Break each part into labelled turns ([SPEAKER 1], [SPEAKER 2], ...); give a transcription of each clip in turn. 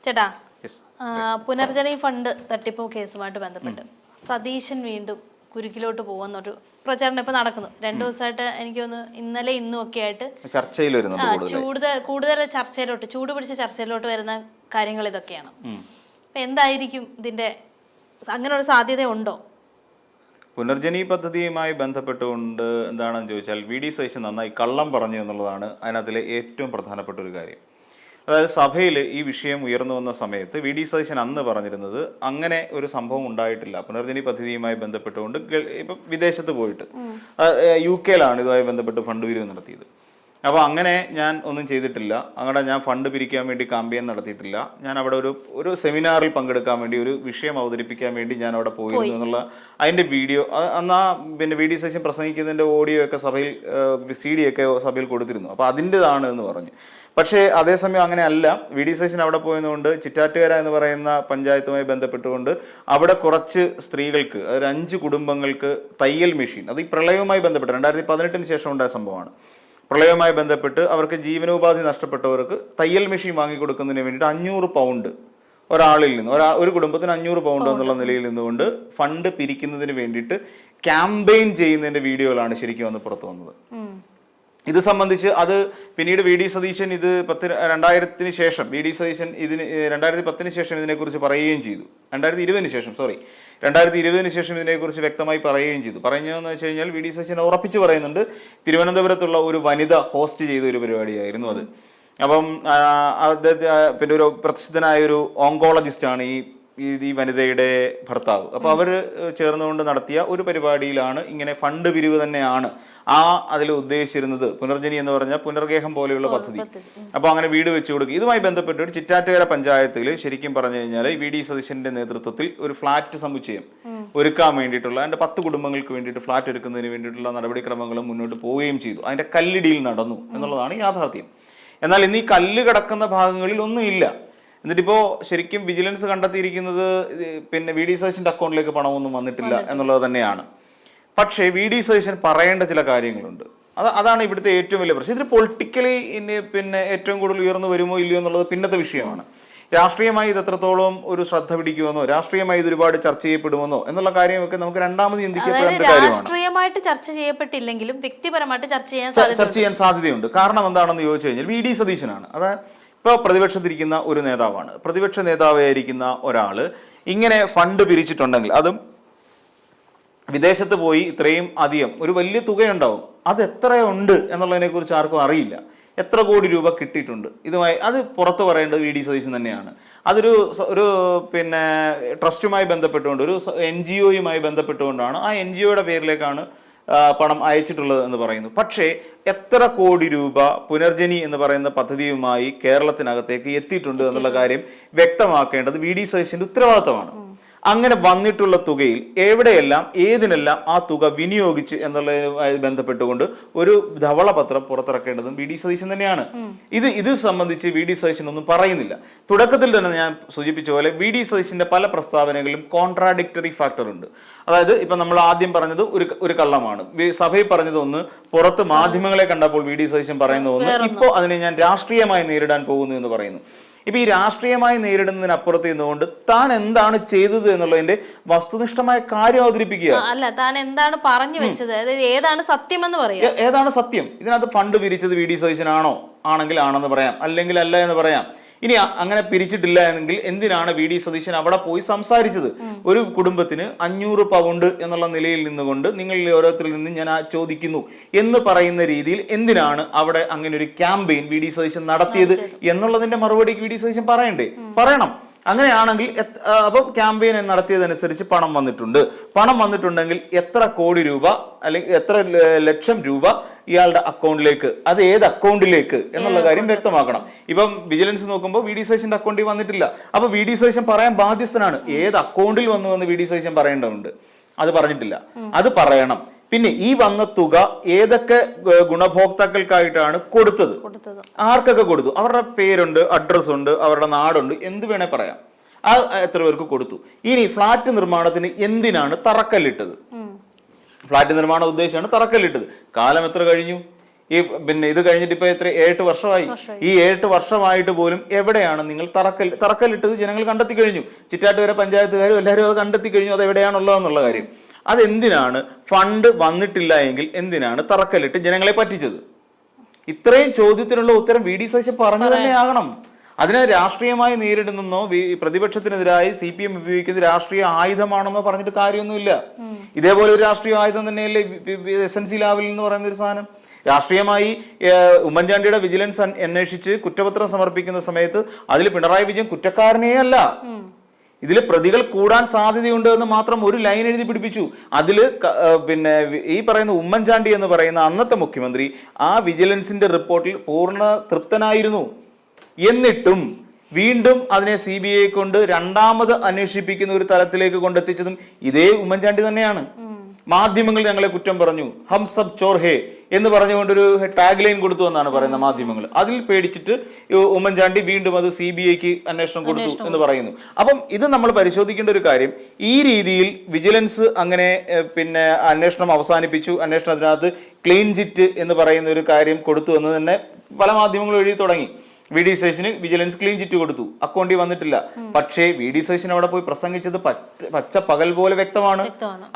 [SPEAKER 1] ചേട്ടാ, പുനർജനി ഫണ്ട് തട്ടിപ്പ് കേസുമായിട്ട് ബന്ധപ്പെട്ട് സതീശൻ വീണ്ടും കുരുക്കിലോട്ട് പോകുന്നൊരു പ്രചാരണം ഇപ്പൊ നടക്കുന്നു. 2 ദിവസമായിട്ട് എനിക്ക് തോന്നുന്നു ഇന്നലെ ഇന്നും ഒക്കെ ആയിട്ട്
[SPEAKER 2] ചർച്ചയിൽ
[SPEAKER 1] കൂടുതൽ ചർച്ചയിലോട്ട്, ചൂട് പിടിച്ച ചർച്ചയിലോട്ട് വരുന്ന കാര്യങ്ങൾ ഇതൊക്കെയാണ്. അപ്പൊ എന്തായിരിക്കും ഇതിന്റെ, അങ്ങനെ ഒരു സാധ്യത ഉണ്ടോ?
[SPEAKER 2] പുനർജനി പദ്ധതിയുമായി ബന്ധപ്പെട്ടുകൊണ്ട് എന്താണെന്ന് ചോദിച്ചാൽ VD സതീശൻ നന്നായി കള്ളം പറഞ്ഞു എന്നുള്ളതാണ് അതിനകത്തിലെ ഏറ്റവും പ്രധാനപ്പെട്ട ഒരു കാര്യം. അതായത് സഭയിൽ ഈ വിഷയം ഉയർന്നു വന്ന സമയത്ത് VD സതീശൻ അന്ന് പറഞ്ഞിരുന്നത് അങ്ങനെ ഒരു സംഭവം ഉണ്ടായിട്ടില്ല. പുനർജനി പദ്ധതിയുമായി ബന്ധപ്പെട്ടുകൊണ്ട് ഇപ്പം വിദേശത്ത് പോയിട്ട് UK ഇതുമായി ബന്ധപ്പെട്ട് ഫണ്ട് പിരിവ് നടത്തിയത്. അപ്പോൾ അങ്ങനെ ഞാൻ ഒന്നും ചെയ്തിട്ടില്ല, അങ്ങനെ ഞാൻ ഫണ്ട് പിരിക്കാൻ വേണ്ടി കാമ്പയിൻ നടത്തിയിട്ടില്ല, ഞാൻ അവിടെ ഒരു സെമിനാറിൽ പങ്കെടുക്കാൻ വേണ്ടി, ഒരു വിഷയം അവതരിപ്പിക്കാൻ വേണ്ടി ഞാൻ അവിടെ പോയിരുന്നു എന്നുള്ള അതിൻ്റെ വീഡിയോ അന്ന് പിന്നെ VD സതീശൻ പ്രസംഗിക്കുന്നതിൻ്റെ ഓഡിയോ ഒക്കെ സഭയിൽ CD ഒക്കെ സഭയിൽ കൊടുത്തിരുന്നു. അപ്പോൾ അതിൻ്റെതാണ് എന്ന് പറഞ്ഞു. പക്ഷേ അതേസമയം അങ്ങനെ അല്ല. VD സതീശൻ അവിടെ പോയതുകൊണ്ട് ചിറ്റാറ്റുകര എന്ന് പറയുന്ന പഞ്ചായത്തുമായി ബന്ധപ്പെട്ടുകൊണ്ട് അവിടെ കുറച്ച് സ്ത്രീകൾക്ക്, അതായത് 5 കുടുംബങ്ങൾക്ക് തയ്യൽ മെഷീൻ, അത് ഈ പ്രളയവുമായി ബന്ധപ്പെട്ട് 2018 ശേഷം ഉണ്ടായ സംഭവമാണ്. പ്രളയവുമായി ബന്ധപ്പെട്ട് അവർക്ക് ജീവനോപാധി നഷ്ടപ്പെട്ടവർക്ക് തയ്യൽ മെഷീൻ വാങ്ങിക്കൊടുക്കുന്നതിന് വേണ്ടിയിട്ട് 500 പൗണ്ട് ഒരാളിൽ നിന്ന്, ഒരു കുടുംബത്തിന് 500 പൗണ്ട് എന്നുള്ള നിലയിൽ നിന്നുകൊണ്ട് ഫണ്ട് പിരിക്കുന്നതിന് വേണ്ടിയിട്ട് ക്യാമ്പയിൻ ചെയ്യുന്നതിന്റെ വീഡിയോകളാണ് ശരിക്കും വന്ന് പുറത്തു വന്നത്. ഇത് സംബന്ധിച്ച് അത് പിന്നീട് VD സതീശൻ ഇത് 2010 ശേഷം VD സതീശൻ 2010 ശേഷം ഇതിനെക്കുറിച്ച് പറയുകയും ചെയ്തു. 2020 ശേഷം ഇതിനെക്കുറിച്ച് വ്യക്തമായി പറയുകയും ചെയ്തു. പറഞ്ഞതെന്ന് വെച്ച് കഴിഞ്ഞാൽ VD സതീശൻ ഉറപ്പിച്ച് പറയുന്നുണ്ട്, തിരുവനന്തപുരത്തുള്ള ഒരു വനിത ഹോസ്റ്റ് ചെയ്ത ഒരു പരിപാടിയായിരുന്നു അത്. അപ്പം പിന്നെ ഒരു പ്രസിദ്ധനായ ഒരു ഓങ്കോളജിസ്റ്റ് ആണ് ഈ വനിതയുടെ ഭർത്താവ്. അപ്പോൾ അവർ ചേർന്നുകൊണ്ട് നടത്തിയ ഒരു പരിപാടിയിലാണ് ഇങ്ങനെ ഫണ്ട് പിരിവ് തന്നെയാണ് അതിൽ ഉദ്ദേശിച്ചിരുന്നത്. പുനർജനി എന്ന് പറഞ്ഞാൽ പുനർഗേഹം പോലെയുള്ള പദ്ധതി. അപ്പോൾ അങ്ങനെ വീട് വെച്ച് കൊടുക്കുക. ഇതുമായി ബന്ധപ്പെട്ട് ചിറ്റാറ്റുകര പഞ്ചായത്തിൽ ശരിക്കും പറഞ്ഞു കഴിഞ്ഞാൽ VD സതീശന്റെ നേതൃത്വത്തിൽ ഒരു ഫ്ലാറ്റ് സമുച്ചയം ഒരുക്കാൻ വേണ്ടിയിട്ടുള്ള, അതിന്റെ 10 കുടുംബങ്ങൾക്ക് വേണ്ടിയിട്ട് ഫ്ലാറ്റ് ഒരുക്കുന്നതിന് വേണ്ടിയിട്ടുള്ള നടപടിക്രമങ്ങളും മുന്നോട്ട് പോവുകയും ചെയ്തു. അതിന്റെ കല്ലിടിയിൽ നടന്നു എന്നുള്ളതാണ് യാഥാർത്ഥ്യം. എന്നാൽ ഇന്ന് ഈ കല്ല് കിടക്കുന്ന ഭാഗങ്ങളിൽ ഒന്നും ഇല്ല. എന്നിട്ടിപ്പോ ശരിക്കും വിജിലൻസ് കണ്ടെത്തിയിരിക്കുന്നത് പിന്നെ VD സതീശന്റെ അക്കൗണ്ടിലേക്ക് പണമൊന്നും വന്നിട്ടില്ല എന്നുള്ളത് തന്നെയാണ്. പക്ഷേ VD സതീശൻ പറയേണ്ട ചില കാര്യങ്ങളുണ്ട്. അതാണ് ഇവിടുത്തെ ഏറ്റവും വലിയ പ്രശ്നം. ഇതിന് പൊളിറ്റിക്കലി പിന്നെ ഏറ്റവും കൂടുതൽ ഉയർന്നു വരുമോ ഇല്ലയോ എന്നുള്ളത് പിന്നത്തെ വിഷയമാണ്. രാഷ്ട്രീയമായി ഇത് എത്രത്തോളം ഒരു ശ്രദ്ധ പിടിക്കുമെന്നോ, രാഷ്ട്രീയമായി ഇത് ഒരുപാട് ചർച്ച ചെയ്യപ്പെടുമെന്നോ എന്നുള്ള കാര്യമൊക്കെ നമുക്ക് രണ്ടാമത് ചിന്തിക്കപ്പെടേണ്ട കാര്യമാണ്.
[SPEAKER 1] രാഷ്ട്രീയമായിട്ട് ചർച്ച ചെയ്യപ്പെട്ടില്ലെങ്കിലും വ്യക്തിപരമായിട്ട് ചർച്ച ചെയ്യാൻ
[SPEAKER 2] സാധ്യതയുണ്ട്. കാരണം എന്താണെന്ന് ചോദിച്ചു കഴിഞ്ഞാൽ VD സതീശനാണ്. അതായത് ഇപ്പോൾ പ്രതിപക്ഷത്തിരിക്കുന്ന ഒരു നേതാവാണ്, പ്രതിപക്ഷ നേതാവായിരിക്കുന്ന ഒരാള് ഇങ്ങനെ ഫണ്ട് പിരിച്ചിട്ടുണ്ടെങ്കിൽ, അതും വിദേശത്ത് പോയി ഇത്രയും അധികം ഒരു വലിയ തുകയുണ്ടാവും, അത് എത്രയുണ്ട് എന്നുള്ളതിനെ കുറിച്ച് ആർക്കും അറിയില്ല. എത്ര കോടി രൂപ കിട്ടിയിട്ടുണ്ട് ഇതുമായി, അത് പുറത്ത് പറയേണ്ടത് VD സതീശൻ തന്നെയാണ്. അതൊരു പിന്നെ ട്രസ്റ്റുമായി ബന്ധപ്പെട്ടുകൊണ്ട്, ഒരു NGOയുമായി ബന്ധപ്പെട്ടുകൊണ്ടാണ്, ആ NGOയുടെ പേരിലേക്കാണ് പണം അയച്ചിട്ടുള്ളത് എന്ന് പറയുന്നു. പക്ഷേ എത്ര കോടി രൂപ പുനർജനി എന്ന് പറയുന്ന പദ്ധതിയുമായി കേരളത്തിനകത്തേക്ക് എത്തിയിട്ടുണ്ട് എന്നുള്ള കാര്യം വ്യക്തമാക്കേണ്ടത് VD സതീശന്റെ ഉത്തരവാദിത്തമാണ്. അങ്ങനെ വന്നിട്ടുള്ള തുകയിൽ എവിടെയെല്ലാം ഏതിനെല്ലാം ആ തുക വിനിയോഗിച്ച് എന്നുള്ളതുമായി ബന്ധപ്പെട്ടുകൊണ്ട് ഒരു ധവളപത്രം പുറത്തിറക്കേണ്ടതും VD സതീശൻ തന്നെയാണ്. ഇത് സംബന്ധിച്ച് VD സതീശൻ ഒന്നും പറയുന്നില്ല. തുടക്കത്തിൽ തന്നെ ഞാൻ സൂചിപ്പിച്ച പോലെ VD സതീശന്റെ പല പ്രസ്താവനകളിലും കോൺട്രാഡിക്ടറി ഫാക്ടർ ഉണ്ട്. അതായത് ഇപ്പൊ നമ്മൾ ആദ്യം പറഞ്ഞത് ഒരു കള്ളമാണ്, സഭയിൽ പറഞ്ഞത് ഒന്ന്, പുറത്ത് മാധ്യമങ്ങളെ കണ്ടപ്പോൾ VD സതീശൻ പറയുന്ന ഒന്ന്, ഇപ്പോൾ അതിനെ ഞാൻ രാഷ്ട്രീയമായി നേരിടാൻ പോകുന്നു എന്ന് പറയുന്നു. ഇപ്പൊ ഈ രാഷ്ട്രീയമായി നേരിടുന്നതിനപ്പുറത്ത് നിന്നുകൊണ്ട് താൻ എന്താണ് ചെയ്തത് എന്നുള്ളതിന്റെ വസ്തുനിഷ്ഠമായ കാര്യം അവതരിപ്പിക്കുക.
[SPEAKER 1] അല്ല, താൻ എന്താണ് പറഞ്ഞു വെച്ചത്, ഏതാണ് സത്യം എന്ന് പറയാം.
[SPEAKER 2] ഏതാണ് സത്യം? ഇതിനകത്ത് ഫണ്ട് പിരിച്ചത് VD സതീശനാണോ? ആണെങ്കിൽ ആണെന്ന് പറയാം, അല്ലെങ്കിൽ അല്ല എന്ന് പറയാം. ഇനി അങ്ങനെ പിരിച്ചിട്ടില്ല എങ്കിൽ എന്തിനാണ് VD സതീശൻ അവിടെ പോയി സംസാരിച്ചത്? ഒരു കുടുംബത്തിന് 500 പൗണ്ട് എന്നുള്ള നിലയിൽ നിന്നുകൊണ്ട് നിങ്ങളിൽ ഓരോരുത്തരിൽ നിന്ന് ഞാൻ ചോദിക്കുന്നു എന്ന് പറയുന്ന രീതിയിൽ എന്തിനാണ് അവിടെ അങ്ങനെ ഒരു ക്യാമ്പയിൻ VD സതീശൻ നടത്തിയത് എന്നുള്ളതിന്റെ മറുപടി VD സതീശൻ പറയണം. അങ്ങനെയാണെങ്കിൽ അപ്പം ക്യാമ്പയിൻ നടത്തിയതനുസരിച്ച് പണം വന്നിട്ടുണ്ടെങ്കിൽ എത്ര കോടി രൂപ അല്ലെങ്കിൽ എത്ര ലക്ഷം രൂപ ഇയാളുടെ അക്കൗണ്ടിലേക്ക്, അത് ഏത് അക്കൗണ്ടിലേക്ക് എന്നുള്ള കാര്യം വ്യക്തമാക്കണം. ഇപ്പം വിജിലൻസ് നോക്കുമ്പോൾ VD സതീശന്റെ അക്കൗണ്ടിൽ വന്നിട്ടില്ല. അപ്പൊ VD സതീശൻ പറയാൻ ബാധ്യസ്ഥനാണ്. ഏത് അക്കൗണ്ടിൽ വന്നു VD സതീശൻ പറയേണ്ടതുണ്ട്, അത് പറഞ്ഞിട്ടില്ല, അത് പറയണം. പിന്നെ ഈ വന്ന തുക ഏതൊക്കെ ഗുണഭോക്താക്കൾക്കായിട്ടാണ് കൊടുത്തത്, ആർക്കൊക്കെ കൊടുത്തു, അവരുടെ പേരുണ്ട്, അഡ്രസ് ഉണ്ട്, അവരുടെ നാടുണ്ട്, എന്ത് വേണേ പറയാം, എത്ര പേർക്ക് കൊടുത്തു. ഇനി ഫ്ലാറ്റ് നിർമ്മാണത്തിന് എന്തിനാണ് തറക്കല്ലിട്ടത്? ഫ്ലാറ്റ് നിർമ്മാണ ഉദ്ദേശമാണ് തറക്കല്ലിട്ടത്. കാലം എത്ര കഴിഞ്ഞു? ഈ പിന്നെ ഇത് കഴിഞ്ഞിട്ട് ഇപ്പൊ എത്ര 7 വർഷമായി. ഈ 7 വർഷമായിട്ട് പോലും എവിടെയാണ് നിങ്ങൾ തറക്കല്ലിട്ടത് ജനങ്ങൾ കണ്ടെത്തി കഴിഞ്ഞു. ചിറ്റാറ്റുകര പഞ്ചായത്തുകാരും എല്ലാവരും അത് കണ്ടെത്തി കഴിഞ്ഞു, അത് എവിടെയാണുള്ളതെന്നുള്ള കാര്യം. അതെന്തിനാണ് ഫണ്ട് വന്നിട്ടില്ല എങ്കിൽ എന്തിനാണ് തറക്കല്ലിട്ട് ജനങ്ങളെ പറ്റിച്ചത്? ഇത്രയും ചോദ്യത്തിനുള്ള ഉത്തരം വി.ഡി. സതീശൻ പറഞ്ഞു തന്നെ ആകണം. അതിനെ രാഷ്ട്രീയമായി നേരിടുന്നെന്നോ പ്രതിപക്ഷത്തിനെതിരായി CPM ഉപയോഗിക്കുന്ന രാഷ്ട്രീയ ആയുധമാണെന്നോ പറഞ്ഞിട്ട് കാര്യമൊന്നുമില്ല. ഇതേപോലെ ഒരു രാഷ്ട്രീയ ആയുധം തന്നെയല്ലേ SNC ലാവൽ എന്ന് പറയുന്ന ഒരു സാധനം. രാഷ്ട്രീയമായി ഉമ്മൻചാണ്ടിയുടെ വിജിലൻസ് അന്വേഷിച്ച് കുറ്റപത്രം സമർപ്പിക്കുന്ന സമയത്ത് അതിൽ പിണറായി വിജയൻ കുറ്റക്കാരനേ അല്ല, ഇതിൽ പ്രതികൾ കൂടാൻ സാധ്യതയുണ്ട് എന്ന് മാത്രം ഒരു ലൈൻ എഴുതി പിടിപ്പിച്ചു. അതില് പിന്നെ ഈ പറയുന്ന ഉമ്മൻചാണ്ടി എന്ന് പറയുന്ന അന്നത്തെ മുഖ്യമന്ത്രി ആ വിജിലൻസിന്റെ റിപ്പോർട്ടിൽ പൂർണ്ണ തൃപ്തനായിരുന്നു. എന്നിട്ടും വീണ്ടും അതിനെ CBI കൊണ്ട് രണ്ടാമത് അന്വേഷിപ്പിക്കുന്ന ഒരു തലത്തിലേക്ക് കൊണ്ടെത്തിച്ചതും ഇതേ ഉമ്മൻചാണ്ടി തന്നെയാണ്. മാധ്യമങ്ങൾ ഞങ്ങളെ കുറ്റം പറഞ്ഞു, ഹം സബ് ചോർ ഹേ എന്ന് പറഞ്ഞുകൊണ്ടൊരു ടാഗ് ലൈൻ കൊടുത്തു എന്നാണ് പറയുന്ന മാധ്യമങ്ങൾ. അതിൽ പേടിച്ചിട്ട് ഉമ്മൻചാണ്ടി വീണ്ടും അത് CBIക്ക് അന്വേഷണം കൊടുത്തു എന്ന് പറയുന്നു. അപ്പം ഇത് നമ്മൾ പരിശോധിക്കേണ്ട ഒരു കാര്യം, ഈ രീതിയിൽ വിജിലൻസ് അങ്ങനെ പിന്നെ അന്വേഷണം അവസാനിപ്പിച്ചു, അന്വേഷണത്തിനകത്ത് ക്ലീൻ ചിറ്റ് എന്ന് പറയുന്ന ഒരു കാര്യം കൊടുത്തു എന്ന് തന്നെ പല മാധ്യമങ്ങളും എഴുതി തുടങ്ങി. വി.ഡി. സതീശന് വിജിലൻസ് ക്ലീൻ ചിറ്റ് കൊടുത്തു, അക്കൗണ്ടിൽ വന്നിട്ടില്ല. പക്ഷേ വി.ഡി. സതീശൻ അവിടെ പോയി പ്രസംഗിച്ചത് പച്ച പകൽ പോലെ വ്യക്തമാണ്.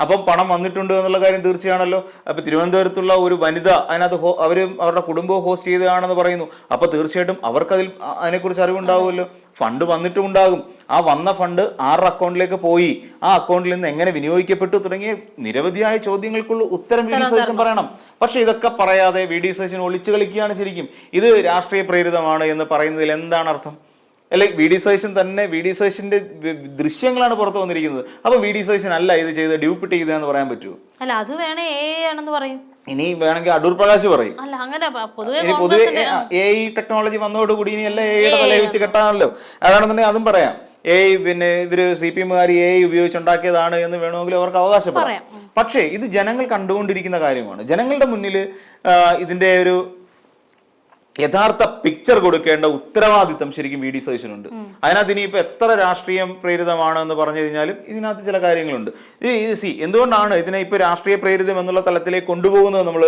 [SPEAKER 2] അപ്പം പണം വന്നിട്ടുണ്ട് എന്നുള്ള കാര്യം തീർച്ചയാണല്ലോ. അപ്പൊ തിരുവനന്തപുരത്തുള്ള ഒരു വനിത അതിനകത്ത് അവരുടെ കുടുംബവും ഹോസ്റ്റ് ചെയ്തതാണെന്ന് പറയുന്നു. അപ്പൊ തീർച്ചയായിട്ടും അവർക്ക് അതിനെക്കുറിച്ച് അറിവുണ്ടാവുമല്ലോ. ഫണ്ട് വന്നിട്ടും ഉണ്ടാകും. ആ വന്ന ഫണ്ട് ആരുടെ അക്കൗണ്ടിലേക്ക് പോയി, ആ അക്കൗണ്ടിൽ നിന്ന് എങ്ങനെ വിനിയോഗിക്കപ്പെട്ടു തുടങ്ങിയ നിരവധിയായ ചോദ്യങ്ങൾക്കുള്ള ഉത്തരം വി.ഡി. സതീശൻ പറയണം. പക്ഷെ ഇതൊക്കെ പറയാതെ വി.ഡി. സതീശൻ ഒളിച്ചു കളിക്കുകയാണ് ശരിക്കും. ഇത് രാഷ്ട്രീയ പ്രേരിതമാണ് എന്ന് പറയുന്നതിൽ എന്താണ് അർത്ഥം? അല്ലെ വി.ഡി. സതീശൻ തന്നെ, വി.ഡി. സതീശന്റെ ദൃശ്യങ്ങളാണ് പുറത്തു വന്നിരിക്കുന്നത്. അപ്പൊ വി.ഡി. സതീശൻ അല്ല ഇത് ചെയ്ത് ഡ്യൂപ്പിട്ട് ചെയ്തെന്ന് പറയാൻ പറ്റുമോ?
[SPEAKER 1] അല്ല, അത് വേണേ ആണെന്ന് പറയും.
[SPEAKER 2] ഇനി വേണമെങ്കിൽ അടൂർ പ്രകാശ് പറയും. പൊതുവെ AI ടെക്നോളജി വന്നതോടുകൂടി ഇനി എല്ലാം AI തലയിൽ വെച്ച് കെട്ടാണല്ലോ. അതാണെന്നുണ്ടെങ്കിൽ അതും പറയാം. പിന്നെ ഇവര് CPM-കാർ AI ഉപയോഗിച്ചുണ്ടാക്കിയതാണ് എന്ന് വേണമെങ്കിൽ അവർക്ക് അവകാശപ്പെടാം. പക്ഷേ ഇത് ജനങ്ങൾ കണ്ടുകൊണ്ടിരിക്കുന്ന കാര്യമാണ്. ജനങ്ങളുടെ മുന്നിൽ ഇതിന്റെ ഒരു യഥാർത്ഥ പിക്ചർ കൊടുക്കേണ്ട ഉത്തരവാദിത്തം ശരിക്കും വി.ഡി. സതീശനുണ്ട്. അതിനകത്ത് ഇനിയിപ്പോൾ എത്ര രാഷ്ട്രീയം പ്രേരിതമാണ് എന്ന് പറഞ്ഞു കഴിഞ്ഞാലും ഇതിനകത്ത് ചില കാര്യങ്ങളുണ്ട്. എന്തുകൊണ്ടാണ് ഇതിനെ ഇപ്പോൾ രാഷ്ട്രീയ പ്രേരിതം എന്നുള്ള തലത്തിലേക്ക് കൊണ്ടുപോകുന്നത് നമ്മൾ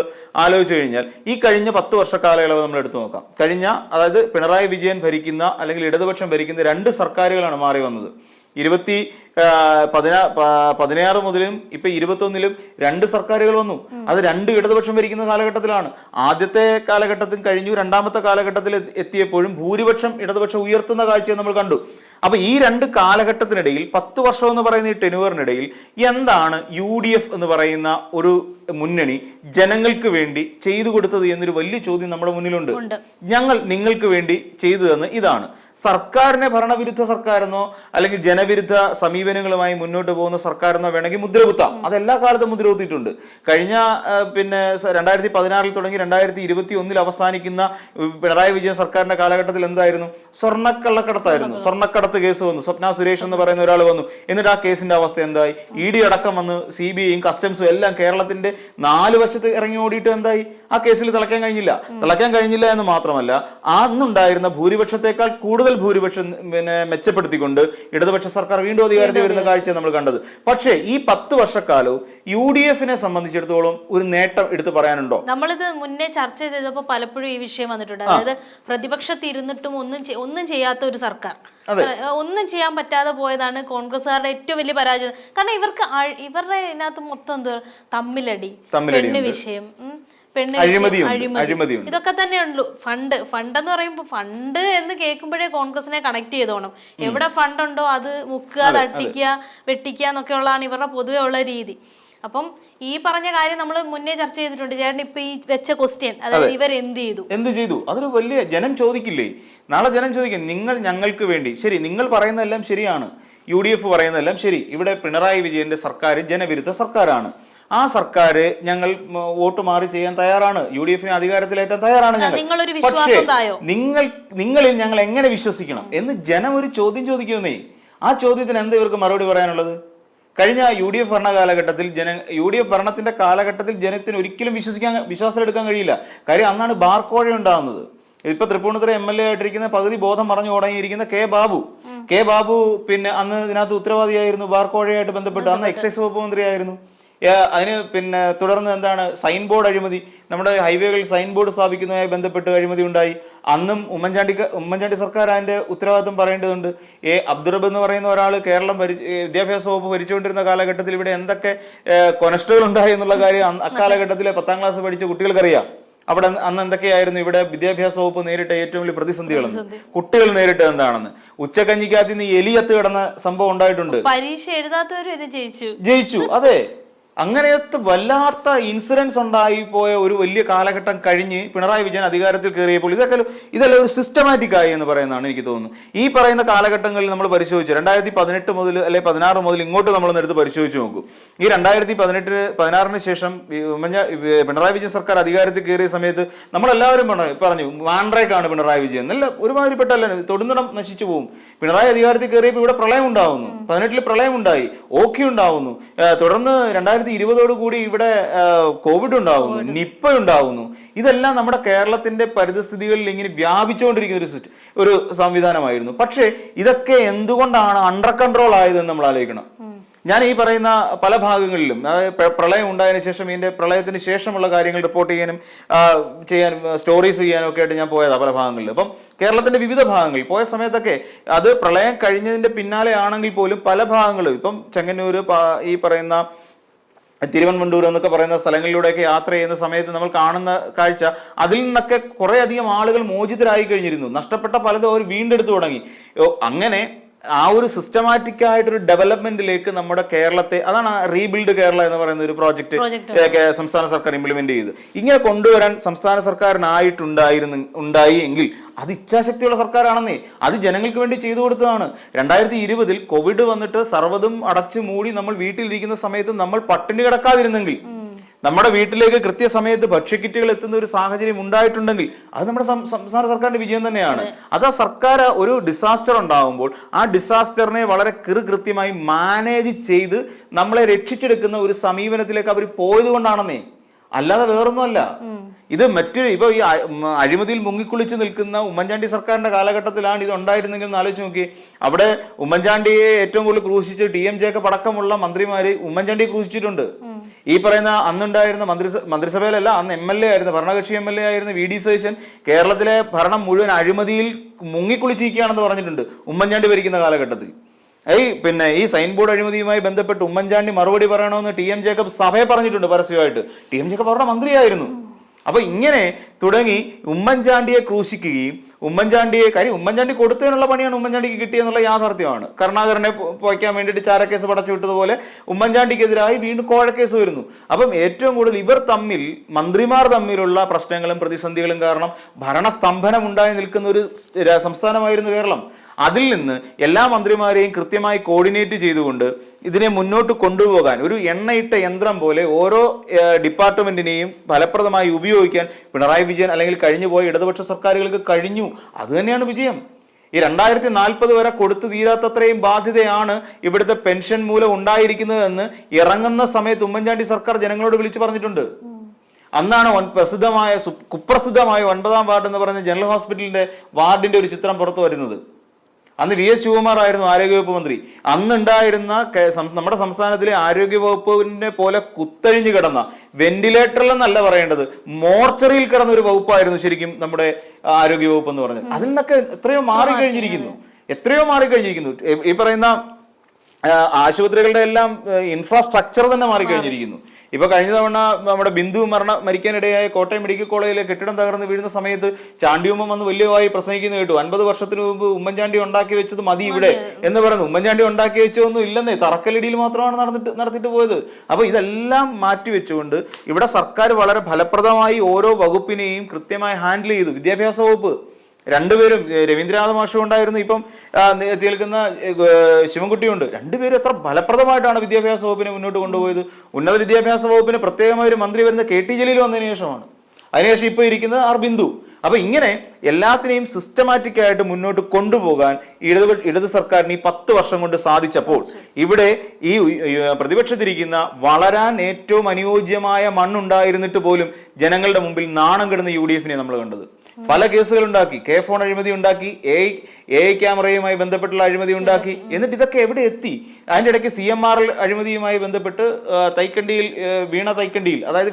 [SPEAKER 2] ആലോചിച്ച് കഴിഞ്ഞാൽ, ഈ കഴിഞ്ഞ 10 വർഷ കാലയളവ് നമ്മൾ എടുത്തു നോക്കാം. അതായത് പിണറായി വിജയൻ ഭരിക്കുന്ന അല്ലെങ്കിൽ ഇടതുപക്ഷം ഭരിക്കുന്ന 2 സർക്കാരുകളാണ് മാറി വന്നത്. 2016 മുതലും ഇപ്പൊ 2021 2 സർക്കാരുകൾ വന്നു. അത് 2 ഇടതുപക്ഷം ഭരിക്കുന്ന കാലഘട്ടത്തിലാണ്. ആദ്യത്തെ കാലഘട്ടത്തിൽ കഴിഞ്ഞു, രണ്ടാമത്തെ കാലഘട്ടത്തിൽ എത്തിയപ്പോഴും ഭൂരിപക്ഷം ഇടതുപക്ഷം ഉയർത്തുന്ന കാഴ്ചയെ നമ്മൾ കണ്ടു. അപ്പൊ ഈ 2 കാലഘട്ടത്തിനിടയിൽ 10 വർഷം എന്ന് പറയുന്ന ഈ ടെനുവറിനിടയിൽ എന്താണ് UDF എന്ന് പറയുന്ന ഒരു മുന്നണി ജനങ്ങൾക്ക് വേണ്ടി ചെയ്തു കൊടുത്തത് എന്നൊരു വലിയ ചോദ്യം നമ്മുടെ മുന്നിലുണ്ട്. ഞങ്ങൾ നിങ്ങൾക്ക് വേണ്ടി ചെയ്തു തന്ന് ഇതാണ്. സർക്കാരിനെ ഭരണവിരുദ്ധ സർക്കാരെന്നോ അല്ലെങ്കിൽ ജനവിരുദ്ധ സമീപനങ്ങളുമായി മുന്നോട്ട് പോകുന്ന സർക്കാരെന്നോ വേണമെങ്കിൽ മുദ്രകുത്താം. അതെല്ലാ കാലത്തും മുദ്രകുത്തിയിട്ടുണ്ട്. കഴിഞ്ഞ 2016 തുടങ്ങി 2021 അവസാനിക്കുന്ന പിണറായി വിജയൻ സർക്കാരിന്റെ കാലഘട്ടത്തിൽ എന്തായിരുന്നു? സ്വർണ്ണക്കള്ളക്കടത്തായിരുന്നു. സ്വർണ്ണക്കടത്ത് കേസ് വന്നു. സ്വപ്ന സുരേഷ് എന്ന് പറയുന്ന ഒരാൾ വന്നു. എന്നിട്ട് ആ കേസിന്റെ അവസ്ഥ എന്തായി? ED അടക്കം വന്ന് CBIയും കസ്റ്റംസും എല്ലാം കേരളത്തിന്റെ 4 വശത്ത് ഇറങ്ങി ഓടിയിട്ട് എന്തായി? ആ കേസിൽ തിളയ്ക്കാൻ കഴിഞ്ഞില്ല എന്ന് മാത്രമല്ല, അന്നുണ്ടായിരുന്ന ഭൂരിപക്ഷത്തെക്കാൾ കൂടുതൽ ഭൂരിപക്ഷം മെച്ചപ്പെടുത്തിക്കൊണ്ട് ഇടതുപക്ഷ സർക്കാർ വീണ്ടും അധികാരത്തിൽ വരുന്ന കാഴ്ച നമ്മൾ കണ്ടത്. പക്ഷേ ഈ 10 വർഷക്കാലവും UDFനെ സംബന്ധിച്ചിടത്തോളം ഒരു നേട്ടം എടുത്തു പറയാനുണ്ടോ?
[SPEAKER 1] നമ്മളിത് മുന്നേ ചർച്ച ചെയ്തപ്പോൾ പലപ്പോഴും ഈ വിഷയം വന്നിട്ടുണ്ട്. അതായത് പ്രതിപക്ഷത്തിരുന്നിട്ടും ഒന്നും ചെയ്യാത്ത ഒരു സർക്കാർ, ഒന്നും ചെയ്യാൻ പറ്റാതെ പോയതാണ് കോൺഗ്രസ്സുകാരുടെ ഏറ്റവും വലിയ പരാജയം. കാരണം ഇവരുടെ ഇതിനകത്ത് മൊത്തം എന്തോ തമ്മിലടി, പെണ്ണ് വിഷയം, അഴിമതി, ഇതൊക്കെ തന്നെയുള്ളൂ. ഫണ്ട് എന്ന് പറയുമ്പോൾ ഫണ്ട് എന്ന് കേൾക്കുമ്പോഴേ കോൺഗ്രസിനെ കണക്ട് ചെയ്തോണം. എവിടെ ഫണ്ട് ഉണ്ടോ അത് മുക്കുക, തട്ടിക്കുക, വെട്ടിക്കുക എന്നൊക്കെ ഉള്ളതാണ് ഇവരുടെ പൊതുവെ ഉള്ള രീതി. അപ്പം ഈ പറഞ്ഞ കാര്യം നമ്മൾ മുന്നേ ചർച്ച ചെയ്തിട്ടുണ്ട്. ചേട്ടൻ ഇപ്പൊ ഈ വെച്ച ക്വസ്റ്റ്യൻ, അതായത് ഇവർ എന്ത് ചെയ്തു, അതൊരു വലിയ ജനം ചോദിക്കില്ലേ?
[SPEAKER 2] നാളെ ജനം ചോദിക്കും, നിങ്ങൾ ഞങ്ങൾക്ക് വേണ്ടി. ശരി, നിങ്ങൾ പറയുന്നതെല്ലാം ശരിയാണ്, UDF പറയുന്നതെല്ലാം ശരി. ഇവിടെ പിണറായി വിജയന്റെ സർക്കാർ ജനവിരുദ്ധ സർക്കാരാണ്. ആ സർക്കാർ ഞങ്ങൾ വോട്ട് മാറി ചെയ്യാൻ തയ്യാറാണ്, UDFനെ അധികാരത്തിലേറ്റാൻ തയ്യാറാണ് ഞങ്ങൾ. പക്ഷേ നിങ്ങളിൽ ഞങ്ങൾ എങ്ങനെ വിശ്വസിക്കണം എന്ന് ജനം ഒരു ചോദ്യം ചോദിക്കുന്നേ. ആ ചോദ്യത്തിന് എന്താ ഇവർക്ക് മറുപടി പറയാനുള്ളത്? കഴിഞ്ഞ UDF ഭരണ കാലഘട്ടത്തിൽ UDF ഭരണത്തിന്റെ കാലഘട്ടത്തിൽ ജനത്തിന് ഒരിക്കലും വിശ്വാസം എടുക്കാൻ കഴിയില്ല. കാര്യം അന്നാണ് ബാർക്കോഴ ഉണ്ടാകുന്നത്. ഇപ്പൊ തൃപ്പൂണിത്തുറ MLA ആയിട്ടിരിക്കുന്ന പകുതി ബോധം പറഞ്ഞു തുടങ്ങിയിരിക്കുന്ന കെ ബാബു പിന്നെ അന്ന് ഇതിനകത്ത് ഉത്തരവാദിയായിരുന്നു ബാർക്കോഴയായിട്ട് ബന്ധപ്പെട്ട്. അന്ന് എക്സൈസ് വകുപ്പ് മന്ത്രിയായിരുന്നു. അതിന് പിന്നെ തുടർന്ന് എന്താണ് സൈൻ ബോർഡ് അഴിമതി, നമ്മുടെ ഹൈവേകളിൽ സൈൻ ബോർഡ് സ്ഥാപിക്കുന്നതുമായി ബന്ധപ്പെട്ട് അഴിമതി ഉണ്ടായി. അന്നും ഉമ്മൻചാണ്ടി സർക്കാർ അതിന്റെ ഉത്തരവാദിത്വം പറയേണ്ടതുണ്ട്. അബ്ദുറബ് എന്ന് പറയുന്ന ഒരാൾ കേരളം വിദ്യാഭ്യാസ വകുപ്പ് ഭരിച്ചുകൊണ്ടിരുന്ന കാലഘട്ടത്തിൽ ഇവിടെ എന്തൊക്കെ കൊനഷ്ടകൾ ഉണ്ടായി എന്നുള്ള കാര്യം അക്കാലഘട്ടത്തിലെ 10ാം ക്ലാസ് പഠിച്ച കുട്ടികൾക്കറിയാം. അവിടെ അന്ന് എന്തൊക്കെയായിരുന്നു ഇവിടെ വിദ്യാഭ്യാസ വകുപ്പ് നേരിട്ട ഏറ്റവും വലിയ പ്രതിസന്ധികളെന്ന്, കുട്ടികൾ നേരിട്ട് എന്താണെന്ന്. ഉച്ചക്കഞ്ഞിക്കകത്ത് നിന്ന് എലിയത്ത് കിടന്ന സംഭവം ഉണ്ടായിട്ടുണ്ട്.
[SPEAKER 1] പരീക്ഷ എഴുതാത്തവര്
[SPEAKER 2] ജയിച്ചു. അതെ, അങ്ങനെയത്തെ വല്ലാത്ത ഇൻസിഡൻസ് ഉണ്ടായി പോയ ഒരു വലിയ കാലഘട്ടം കഴിഞ്ഞ് പിണറായി വിജയൻ അധികാരത്തിൽ കയറിയപ്പോൾ ഇതെല്ലാം ഒരു സിസ്റ്റമാറ്റിക് ആയി എന്ന് പറയുന്നതാണ് എനിക്ക് തോന്നുന്നു. ഈ പറയുന്ന കാലഘട്ടങ്ങളിൽ നമ്മൾ പരിശോധിച്ചു 2018 മുതൽ അല്ലെ 16 മുതൽ ഇങ്ങോട്ട് നമ്മളൊന്ന് എടുത്ത് പരിശോധിച്ച് നോക്കൂ. ഈ 2016 ശേഷം പിണറായി വിജയൻ സർക്കാർ അധികാരത്തിൽ കയറിയ സമയത്ത് നമ്മളെല്ലാവരും പറഞ്ഞു മാൻഡ്രേക്കാണ് പിണറായി വിജയൻ, നല്ല ഒരുമാതിരിപ്പെട്ട തൊടുന്നിടം നശിച്ചു പോകും. പിണറായി അധികാരത്തിൽ കയറിയപ്പോൾ ഇവിടെ പ്രളയം ഉണ്ടാവുന്നു, 18 പ്രളയം ഉണ്ടായി, ഓഖി ഉണ്ടാവുന്നു, തുടർന്ന് 2020 കൂടി ഇവിടെ കോവിഡ് ഉണ്ടാവുന്നു, നിപ്പ ഉണ്ടാവുന്നു. ഇതെല്ലാം നമ്മുടെ കേരളത്തിന്റെ പരിതസ്ഥിതികളിൽ ഇങ്ങനെ വ്യാപിച്ചുകൊണ്ടിരിക്കുന്ന ഒരു സംവിധാനമായിരുന്നു. പക്ഷേ ഇതൊക്കെ എന്തുകൊണ്ടാണ് അണ്ടർ കൺട്രോൾ ആയതെന്ന് നമ്മൾ ആലോചിക്കണം. ഞാൻ ഈ പറയുന്ന പല ഭാഗങ്ങളിലും, അതായത് പ്രളയം ഉണ്ടായതിനു ശേഷം ഇതിന്റെ പ്രളയത്തിന് ശേഷമുള്ള കാര്യങ്ങൾ റിപ്പോർട്ട് ചെയ്യാനും സ്റ്റോറീസ് ചെയ്യാനും ഒക്കെ ആയിട്ട് ഞാൻ പോയതാണ് പല ഭാഗങ്ങളിൽ. അപ്പം കേരളത്തിന്റെ വിവിധ ഭാഗങ്ങളിൽ പോയ സമയത്തൊക്കെ അത് പ്രളയം കഴിഞ്ഞതിന്റെ പിന്നാലെ ആണെങ്കിൽ പോലും പല ഭാഗങ്ങളും, ഇപ്പം ചെങ്ങന്നൂര്, ഈ പറയുന്ന തിരുവനന്തപുരം എന്നൊക്കെ പറയുന്ന സ്ഥലങ്ങളിലൂടെയൊക്കെ യാത്ര ചെയ്യുന്ന സമയത്ത് നമ്മൾ കാണുന്ന കാഴ്ച, അതിൽ നിന്നൊക്കെ കുറെ അധികം ആളുകൾ മോചിതരായി കഴിഞ്ഞിരുന്നു. നഷ്ടപ്പെട്ട പലതും അവർ വീണ്ടെടുത്തു തുടങ്ങി. അങ്ങനെ ആ ഒരു സിസ്റ്റമാറ്റിക് ആയിട്ടൊരു ഡെവലപ്മെന്റിലേക്ക് നമ്മുടെ കേരളത്തെ, അതാണ് റീബിൽഡ് കേരള എന്ന് പറയുന്ന ഒരു പ്രോജക്റ്റ് സംസ്ഥാന സർക്കാർ ഇംപ്ലിമെന്റ് ചെയ്ത് ഇങ്ങനെ കൊണ്ടുവരാൻ സംസ്ഥാന സർക്കാരിനായിട്ടുണ്ടായി എങ്കിൽ അത് ഇച്ഛാശക്തിയുള്ള സർക്കാരാണെന്നേ. അത് ജനങ്ങൾക്ക് വേണ്ടി ചെയ്തു കൊടുത്തതാണ്. 2020 കോവിഡ് വന്നിട്ട് സർവ്വതും അടച്ചു മൂടി നമ്മൾ വീട്ടിലിരിക്കുന്ന സമയത്ത് നമ്മൾ പട്ടിണി കിടക്കാതിരുന്നെങ്കിൽ, നമ്മുടെ വീട്ടിലേക്ക് കൃത്യസമയത്ത് ഭക്ഷ്യക്കിറ്റുകൾ എത്തുന്ന ഒരു സാഹചര്യം ഉണ്ടായിട്ടുണ്ടെങ്കിൽ അത് നമ്മുടെ സംസ്ഥാന സർക്കാരിന്റെ വിജയം തന്നെയാണ്. അത് ആ സർക്കാർ ഒരു ഡിസാസ്റ്റർ ഉണ്ടാകുമ്പോൾ ആ ഡിസാസ്റ്ററിനെ വളരെ കൃത്യമായി മാനേജ് ചെയ്ത് നമ്മളെ രക്ഷിച്ചെടുക്കുന്ന ഒരു സമീപനത്തിലേക്ക് അവർ പോയത് കൊണ്ടാണെന്നേ, അല്ലാതെ വേറൊന്നുമല്ല. ഇത് ഇപ്പൊ ഈ അഴിമതിയിൽ മുങ്ങിക്കുളിച്ച് നിൽക്കുന്ന ഉമ്മൻചാണ്ടി സർക്കാരിന്റെ കാലഘട്ടത്തിലാണ് ഇത് ഉണ്ടായിരുന്നെങ്കിൽ എന്ന് ആലോചിച്ച് നോക്കി. അവിടെ ഉമ്മൻചാണ്ടിയെ ഏറ്റവും കൂടുതൽ ക്രൂശിച്ച് TM ജേക്കബ് അടക്കമുള്ള മന്ത്രിമാര് ഉമ്മൻചാണ്ടിയെ ക്രൂശിച്ചിട്ടുണ്ട്. ഈ പറയുന്ന അന്നുണ്ടായിരുന്ന മന്ത്രിസഭയിലല്ല, അന്ന് MLA ആയിരുന്നു, ഭരണകക്ഷി MLA ആയിരുന്ന VD സതീശൻ കേരളത്തിലെ ഭരണം മുഴുവൻ അഴിമതിയിൽ മുങ്ങിക്കുളിച്ചിരിക്കുകയാണെന്ന് പറഞ്ഞിട്ടുണ്ട് ഉമ്മൻചാണ്ടി ഭരിക്കുന്ന കാലഘട്ടത്തിൽ. ഈ സൈൻ ബോർഡ് അഴിമതിയുമായി ബന്ധപ്പെട്ട് ഉമ്മൻചാണ്ടി മറുപടി പറയണമെന്ന് TM ജേക്കബ് സഭയെ പറഞ്ഞിട്ടുണ്ട് പരസ്യമായിട്ട്. TM ജേക്കബ് അവരുടെ മന്ത്രിയായിരുന്നു. അപ്പൊ ഇങ്ങനെ തുടങ്ങി ഉമ്മൻചാണ്ടിയെ ക്രൂശിക്കുകയും ഉമ്മൻചാണ്ടി കൊടുത്തതിനുള്ള പണിയാണ് ഉമ്മൻചാണ്ടിക്ക് കിട്ടിയെന്നുള്ള യാഥാർത്ഥ്യമാണ്. കരുണാകരനെ പോയിക്കാൻ വേണ്ടിയിട്ട് ചാരക്കേസ് പടച്ചു വിട്ടതുപോലെ ഉമ്മൻചാണ്ടിക്കെതിരായി വീണ്ടും കോഴക്കേസ് വരുന്നു. അപ്പം ഏറ്റവും കൂടുതൽ മന്ത്രിമാർ തമ്മിലുള്ള പ്രശ്നങ്ങളും പ്രതിസന്ധികളും കാരണം ഭരണസ്തംഭനം ഉണ്ടായി നിൽക്കുന്ന ഒരു സംസ്ഥാനമായിരുന്നു കേരളം. അതിൽ നിന്ന് എല്ലാ മന്ത്രിമാരെയും കൃത്യമായി കോർഡിനേറ്റ് ചെയ്തുകൊണ്ട് ഇതിനെ മുന്നോട്ട് കൊണ്ടുപോകാൻ ഒരു എണ്ണയിട്ട യന്ത്രം പോലെ ഓരോ ഡിപ്പാർട്ട്മെന്റിനെയും ഫലപ്രദമായി ഉപയോഗിക്കാൻ പിണറായി വിജയൻ അല്ലെങ്കിൽ കഴിഞ്ഞുപോയ ഇടതുപക്ഷ സർക്കാരുകൾക്ക് കഴിഞ്ഞു. അത് തന്നെയാണ് വിജയം. ഈ 2040 വരെ കൊടുത്തു തീരാത്തത്രയും ബാധ്യതയാണ് ഇവിടുത്തെ പെൻഷൻ മൂലം ഉണ്ടായിരിക്കുന്നതെന്ന് ഇറങ്ങുന്ന സമയത്ത് ഉമ്മൻചാണ്ടി സർക്കാർ ജനങ്ങളോട് വിളിച്ചു പറഞ്ഞിട്ടുണ്ട്. അന്നാണ് കുപ്രസിദ്ധമായ 9ാം വാർഡ് എന്ന് പറയുന്ന ജനറൽ ഹോസ്പിറ്റലിന്റെ വാർഡിന്റെ ഒരു ചിത്രം പുറത്തു വരുന്നത്. അന്ന് VS ശിവകുമാർ ആയിരുന്നു ആരോഗ്യവകുപ്പ് മന്ത്രി. അന്നുണ്ടായിരുന്ന നമ്മുടെ സംസ്ഥാനത്തിലെ ആരോഗ്യവകുപ്പിനെ പോലെ കുത്തഴിഞ്ഞു കിടന്ന, വെന്റിലേറ്ററിലെന്നല്ല പറയേണ്ടത്, മോർച്ചറിയിൽ കിടന്ന ഒരു വകുപ്പായിരുന്നു ശരിക്കും നമ്മുടെ ആരോഗ്യവകുപ്പ് എന്ന് പറഞ്ഞത്. അതിൽ നിന്നൊക്കെ എത്രയോ മാറിക്കഴിഞ്ഞിരിക്കുന്നു. ഈ പറയുന്ന ആശുപത്രികളുടെ എല്ലാം ഇൻഫ്രാസ്ട്രക്ചർ തന്നെ മാറിക്കഴിഞ്ഞിരിക്കുന്നു. ഇപ്പൊ കഴിഞ്ഞ തവണ നമ്മുടെ ബിന്ദു മരിക്കാനിടയായ കോട്ടയം മെഡിക്കൽ കോളേജിലെ കെട്ടിടം തകർന്ന് വീഴുന്ന സമയത്ത് ചാണ്ടിയുമ്മ വന്ന് വലിയവായി പ്രസംഗിക്കുന്നത് കേട്ടു. 50 വർഷത്തിന് മുമ്പ് ഉമ്മൻചാണ്ടി ഉണ്ടാക്കി വെച്ചത് മതി ഇവിടെ എന്ന് പറയുന്നു. ഉമ്മൻചാണ്ടി ഉണ്ടാക്കി വെച്ചതൊന്നും ഇല്ലെന്നേ, തറക്കല്ലിടിയിൽ മാത്രമാണ് നടത്തിയിട്ട് പോയത്. അപ്പൊ ഇതെല്ലാം മാറ്റിവെച്ചുകൊണ്ട് ഇവിടെ സർക്കാർ വളരെ ഫലപ്രദമായി ഓരോ വകുപ്പിനെയും കൃത്യമായി ഹാൻഡിൽ ചെയ്തു. വിദ്യാഭ്യാസ വകുപ്പ് രണ്ടുപേരും, രവീന്ദ്രനാഥ് മാഷും ഉണ്ടായിരുന്നു, ഇപ്പം കേൾക്കുന്ന ശിവൻകുട്ടിയുണ്ട്. രണ്ടുപേരും എത്ര ഫലപ്രദമായിട്ടാണ് വിദ്യാഭ്യാസ വകുപ്പിനെ മുന്നോട്ട് കൊണ്ടുപോയത്. ഉന്നത വിദ്യാഭ്യാസ വകുപ്പിന് പ്രത്യേകമായ ഒരു മന്ത്രി വരുന്ന KT ജലീൽ വന്നതിന് ശേഷമാണ്. അതിനുശേഷം ഇപ്പൊ ഇരിക്കുന്നത് R ബിന്ദു. അപ്പൊ ഇങ്ങനെ എല്ലാത്തിനെയും സിസ്റ്റമാറ്റിക് ആയിട്ട് മുന്നോട്ട് കൊണ്ടുപോകാൻ ഇടത് സർക്കാരിന് ഈ 10 വർഷം കൊണ്ട് സാധിച്ചപ്പോൾ ഇവിടെ ഈ പ്രതിപക്ഷത്തിരിക്കുന്ന വളരാൻ ഏറ്റവും അനുയോജ്യമായ മണ്ണുണ്ടായിരുന്നിട്ട് പോലും ജനങ്ങളുടെ മുമ്പിൽ നാണം കെടുന്ന UDF-നെ നമ്മൾ കണ്ടത്. പല കേസുകൾ ഉണ്ടാക്കി, കെ ഫോൺ അഴിമതി ഉണ്ടാക്കി, എ ക്യാമറയുമായി ബന്ധപ്പെട്ടുള്ള അഴിമതി ഉണ്ടാക്കി. എന്നിട്ട് ഇതൊക്കെ എവിടെ എത്തി? അതിന്റെ ഇടയ്ക്ക് CMR അഴിമതിയുമായി ബന്ധപ്പെട്ട് തൈക്കണ്ടിയിൽ വീണ തൈക്കണ്ടിയിൽ, അതായത്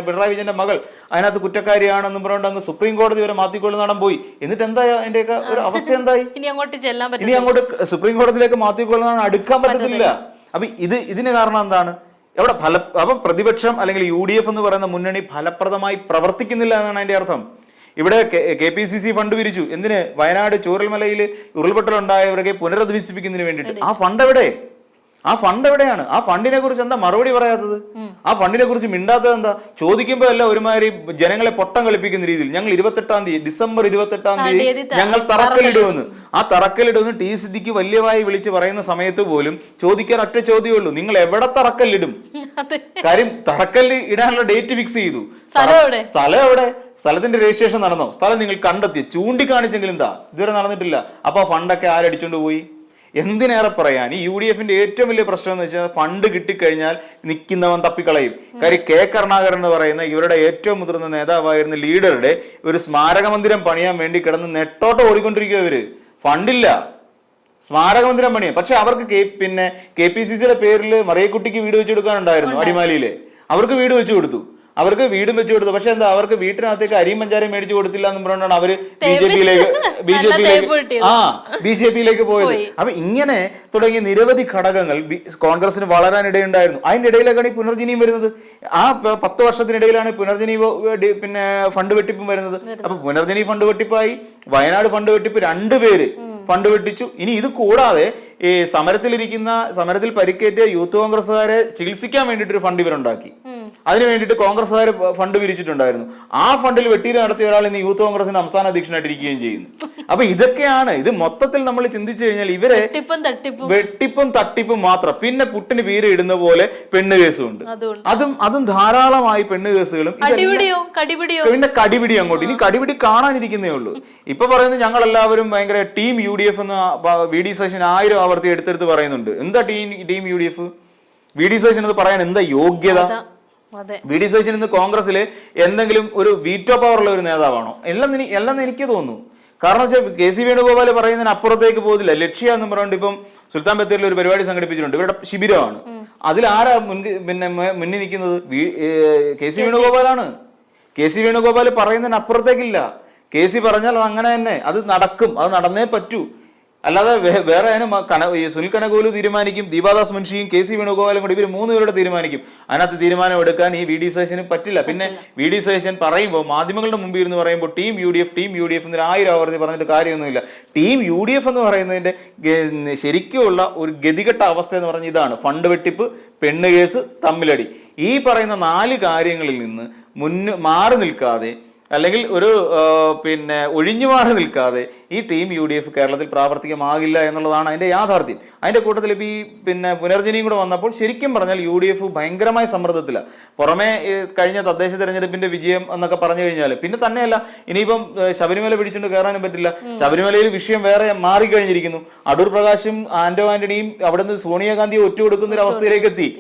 [SPEAKER 2] പിണറായി വിജയന്റെ മകൾ അതിനകത്ത് കുറ്റക്കാരിയാണെന്നും പറഞ്ഞുകൊണ്ട് അങ്ങ് സുപ്രീം കോടതി വരെ മാത്തിക്കൊള്ളു നാടൻ പോയി. എന്നിട്ട് എന്തായി അതിന്റെയൊക്കെ ഒരു അവസ്ഥ? എന്തായി? ഇനി അങ്ങോട്ട് സുപ്രീം കോടതിയിലേക്ക് മാത്തിക്കൊള്ളു നാടൻ അടുക്കാൻ പറ്റത്തില്ല. അപ്പൊ ഇതിന് കാരണം എന്താണ്? അപ്പം പ്രതിപക്ഷം അല്ലെങ്കിൽ UDF എന്ന് പറയുന്ന മുന്നണി ഫലപ്രദമായി പ്രവർത്തിക്കുന്നില്ല എന്നാണ് അതിന്റെ അർത്ഥം. ഇവിടെ KPCC ഫണ്ട് പിരിച്ചു. എന്തിന്? വയനാട് ചൂരൽമലയിൽ ഉരുൾപൊട്ടലുണ്ടായവരൊക്കെ പുനരധിവസിപ്പിക്കുന്നതിന് വേണ്ടിയിട്ട്. ആ ഫണ്ട് എവിടെ? ആ ഫണ്ട് എവിടെയാണ്? ആ ഫണ്ടിനെ കുറിച്ച് എന്താ മറുപടി പറയാത്തത്? ആ ഫണ്ടിനെ കുറിച്ച് മിണ്ടാത്തത് എന്താ? ചോദിക്കുമ്പോ അല്ല ഒരുമാതിരി ജനങ്ങളെ പൊട്ടം കളിപ്പിക്കുന്ന രീതിയിൽ ഞങ്ങൾ ഡിസംബർ 28-ാം തീയതി ഞങ്ങൾ തറക്കല്ലിടുമെന്ന്. ആ തറക്കല്ലിടുമെന്ന് ടി സിദ്ദിഖ് വലിയവായി വിളിച്ച് പറയുന്ന സമയത്ത് പോലും ചോദിക്കാൻ ഒറ്റ ചോദ്യമേ ഉള്ളൂ, നിങ്ങൾ എവിടെ തറക്കല്ലിടും? കാര്യം തറക്കല്ല് ഇടാനുള്ള ഡേറ്റ് ഫിക്സ് ചെയ്തു. സ്ഥലം എവിടെ? സ്ഥലത്തിന്റെ രജിസ്ട്രേഷൻ നടന്നോ? സ്ഥലം നിങ്ങൾ കണ്ടെത്തി ചൂണ്ടിക്കാണിച്ചെങ്കിലും എന്താ? ഇതുവരെ നടന്നിട്ടില്ല. അപ്പൊ ഫണ്ടൊക്കെ ആരടിച്ചോണ്ട് പോയി? എന്തിനേറെ പറയാൻ ഈ UDFന്റെ ഏറ്റവും വലിയ പ്രശ്നം എന്ന് വെച്ചാൽ ഫണ്ട് കിട്ടിക്കഴിഞ്ഞാൽ നിൽക്കുന്നവൻ തപ്പിക്കളയും. കാര്യം കെ കരുണാകരൻ എന്ന് പറയുന്ന ഇവരുടെ ഏറ്റവും മുതിർന്ന നേതാവായിരുന്ന ലീഡറുടെ ഒരു സ്മാരക മന്ദിരം പണിയാൻ വേണ്ടി കിടന്ന് നെട്ടോട്ട് ഓടിക്കൊണ്ടിരിക്കുക. ഇവര് ഫണ്ടില്ല, സ്മാരക മന്ദിരം പണിയാൻ. പക്ഷെ അവർക്ക് KPCCയുടെ പേരിൽ മറിയക്കുട്ടിക്ക് വീട് വെച്ചു കൊടുക്കാനുണ്ടായിരുന്നു അടിമാലിയിലെ. അവർക്ക് വീട് വെച്ചു കൊടുത്തു, അവർക്ക് വീടും വെച്ചു കൊടുത്തു. പക്ഷെ എന്താ, അവർക്ക് വീട്ടിനകത്തേക്ക് അരിയും പഞ്ചാരയും മേടിച്ചു കൊടുത്തില്ല എന്ന് പറഞ്ഞുകൊണ്ടാണ് അവര് ബി ജെ പിയിലേക്ക് പോയത്. അപ്പൊ ഇങ്ങനെ തുടങ്ങിയ നിരവധി ഘടകങ്ങൾ കോൺഗ്രസിന് വളരാനിടയുണ്ടായിരുന്നു. അതിന്റെ ഇടയിലേക്കാണ് ഈ പുനർജനിയും വരുന്നത്. ആ 10 വർഷത്തിനിടയിലാണ് പുനർജനി ഫണ്ട് വെട്ടിപ്പും വരുന്നത്. അപ്പൊ പുനർജനി ഫണ്ട് വെട്ടിപ്പായി, വയനാട് ഫണ്ട് വെട്ടിപ്പ്, 2 പേര് ഫണ്ട് വെട്ടിച്ചു. ഇനി ഇത് കൂടാതെ ഈ സമരത്തിൽ പരിക്കേറ്റ യൂത്ത് കോൺഗ്രസ്സുകാരെ ചികിത്സിക്കാൻ വേണ്ടിയിട്ട് ഒരു ഫണ്ട് ഇവരുണ്ടാക്കി. അതിന് വേണ്ടിയിട്ട് കോൺഗ്രസ്സുകാർ ഫണ്ട് പിരിച്ചിട്ടുണ്ടായിരുന്നു. ആ ഫണ്ടിൽ വെട്ടിയിൽ നടത്തിയ ഒരാൾ ഇന്ന് യൂത്ത് കോൺഗ്രസിന്റെ സംസ്ഥാന അധ്യക്ഷനായിട്ടിരിക്കുകയും ചെയ്യുന്നു. അപ്പൊ ഇതൊക്കെയാണ്. ഇത് മൊത്തത്തിൽ നമ്മൾ ചിന്തിച്ചു കഴിഞ്ഞാൽ ഇവരെ വെട്ടിപ്പും തട്ടിപ്പും മാത്രം. പിന്നെ പുട്ടിന് പീര ഇടുന്ന പോലെ പെണ്ണ് കേസും ഉണ്ട്. അതും ധാരാളമായി പെണ്ണ് കേസുകളും. പിന്നെ കടിപിടി അങ്ങോട്ട്. ഇനി കടിപിടി കാണാനിരിക്കുന്നേ ഉള്ളൂ. ഇപ്പൊ പറയുന്നത് ഞങ്ങൾ എല്ലാവരും ഭയങ്കര ടീം UDF എന്ന് VD സതീശൻ 1000 ആവർത്തി എടുത്തെടുത്ത് പറയുന്നുണ്ട്. എന്താ ടീം UDF? VD സതീശൻ എന്ന് പറയാൻ എന്താ യോഗ്യത? VD സതീശൻ ഇന്ന് കോൺഗ്രസില് എന്തെങ്കിലും ഒരു വീറ്റോ പവർ ഉള്ള ഒരു നേതാവാണോ? എല്ലാം എനിക്ക് തോന്നുന്നു. കാരണം വെച്ചാൽ KC വേണുഗോപാൽ പറയുന്നതിന് അപ്പുറത്തേക്ക് പോകുന്നില്ല. ലക്ഷ്യ എന്ന് പറഞ്ഞുകൊണ്ട് ഇപ്പം സുൽത്താൻ ബത്തേരിയിൽ ഒരു പരിപാടി സംഘടിപ്പിച്ചിട്ടുണ്ട്. ഇവരുടെ ശിബിരമാണ്. അതിൽ ആരാ മുന്നിൽ നിൽക്കുന്നത്? KC വേണുഗോപാലാണ്. KC വേണുഗോപാൽ പറയുന്നതിന് അപ്പുറത്തേക്കില്ല. KC പറഞ്ഞാൽ അത് അങ്ങനെ തന്നെ, അത് നടക്കും, അത് നടന്നേ പറ്റൂ. അല്ലാതെ വേറെ സുനിൽ കനകോലു തീരുമാനിക്കും, ദീപാദാസ് മുൻഷിയും KC വേണുഗോപാലും കൂടി ഇവർ 3 പേരുടെ തീരുമാനിക്കും. അതിനകത്ത് തീരുമാനം എടുക്കാൻ ഈ VD സതീശന് പറ്റില്ല. പിന്നെ VD സതീശൻ പറയുമ്പോൾ, മാധ്യമങ്ങളുടെ മുമ്പിൽ ഇരുന്ന് പറയുമ്പോൾ ടീം UDF എന്നൊരു 1000 ആവർത്തി പറഞ്ഞിട്ട് കാര്യമൊന്നുമില്ല. ടീം UDF എന്ന് പറയുന്നതിന്റെ ശരിക്കുമുള്ള ഒരു ഗതികെട്ട അവസ്ഥ എന്ന് പറഞ്ഞ ഇതാണ്: ഫണ്ട് വെട്ടിപ്പ്, പെണ്ണ് കേസ്, തമ്മിലടി. ഈ പറയുന്ന 4 കാര്യങ്ങളിൽ നിന്ന് മാറി നിൽക്കാതെ, അല്ലെങ്കിൽ ഒരു ഒഴിഞ്ഞു മാറി നിൽക്കാതെ ഈ ടീം UDF കേരളത്തിൽ പ്രാവർത്തികമാകില്ല എന്നുള്ളതാണ് അതിന്റെ യാഥാർത്ഥ്യം. അതിന്റെ കൂട്ടത്തിൽ ഇപ്പൊ ഈ പുനർജനിയും കൂടെ വന്നപ്പോൾ ശരിക്കും പറഞ്ഞാൽ UDF ഭയങ്കരമായ സമ്മർദ്ദത്തിലാണ്. പുറമെ കഴിഞ്ഞ തദ്ദേശ തെരഞ്ഞെടുപ്പിന്റെ വിജയം എന്നൊക്കെ പറഞ്ഞു കഴിഞ്ഞാൽ പിന്നെ തന്നെയല്ല, ഇനിയിപ്പം ശബരിമല പിടിച്ചുകൊണ്ട് കയറാനും പറ്റില്ല. ശബരിമലയിൽ വിഷയം വേറെ മാറിക്കഴിഞ്ഞിരിക്കുന്നു. അടൂർ പ്രകാശും ആന്റോ ആന്റണിയും അവിടുന്ന് സോണിയാഗാന്ധിയെ ഒറ്റുകൊടുക്കുന്ന ഒരു അവസ്ഥയിലേക്ക് എത്തി.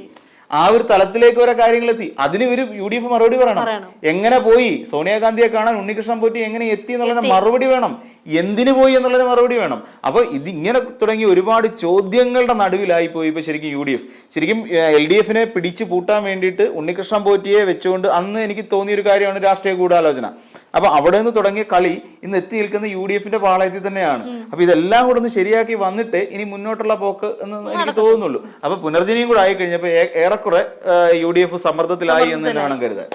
[SPEAKER 2] ആ ഒരു തലത്തിലേക്ക് ഓരോ കാര്യങ്ങളെത്തി. അതിന് ഒരു UDF മറുപടി പറയണം. എങ്ങനെ പോയി സോണിയാഗാന്ധിയെ കാണാൻ ഉണ്ണികൃഷ്ണൻ പോറ്റി എങ്ങനെ എത്തി എന്നുള്ളതിന് മറുപടി വേണം. എന്തിനു പോയി എന്നുള്ളതിന് മറുപടി വേണം. അപ്പൊ ഇതിങ്ങനെ തുടങ്ങി ഒരുപാട് ചോദ്യങ്ങളുടെ നടുവിലായി പോയി ഇപ്പൊ ശരിക്കും UDF. ശരിക്കും LDFനെ പിടിച്ചു പൂട്ടാൻ വേണ്ടിയിട്ട് ഉണ്ണികൃഷ്ണൻ പോറ്റിയെ വെച്ചുകൊണ്ട് അന്ന് എനിക്ക് തോന്നിയൊരു കാര്യമാണ് രാഷ്ട്രീയ ഗൂഢാലോചന. അപ്പൊ അവിടെ നിന്ന് തുടങ്ങിയ കളി ഇന്ന് എത്തി നിൽക്കുന്ന UDFന്റെ പാളയത്തിൽ തന്നെയാണ്. അപ്പൊ ഇതെല്ലാം കൂടെ ഒന്ന് ശരിയാക്കി വന്നിട്ട് ഇനി മുന്നോട്ടുള്ള പോക്ക് എന്ന് എനിക്ക് തോന്നുന്നുള്ളൂ. അപ്പൊ പുനർജനിയും കൂടെ ആയി കഴിഞ്ഞപ്പോ ഏറെക്കുറെ UDF സമ്മർദ്ദത്തിലായി എന്ന് തന്നെ വേണം കരുതാൻ.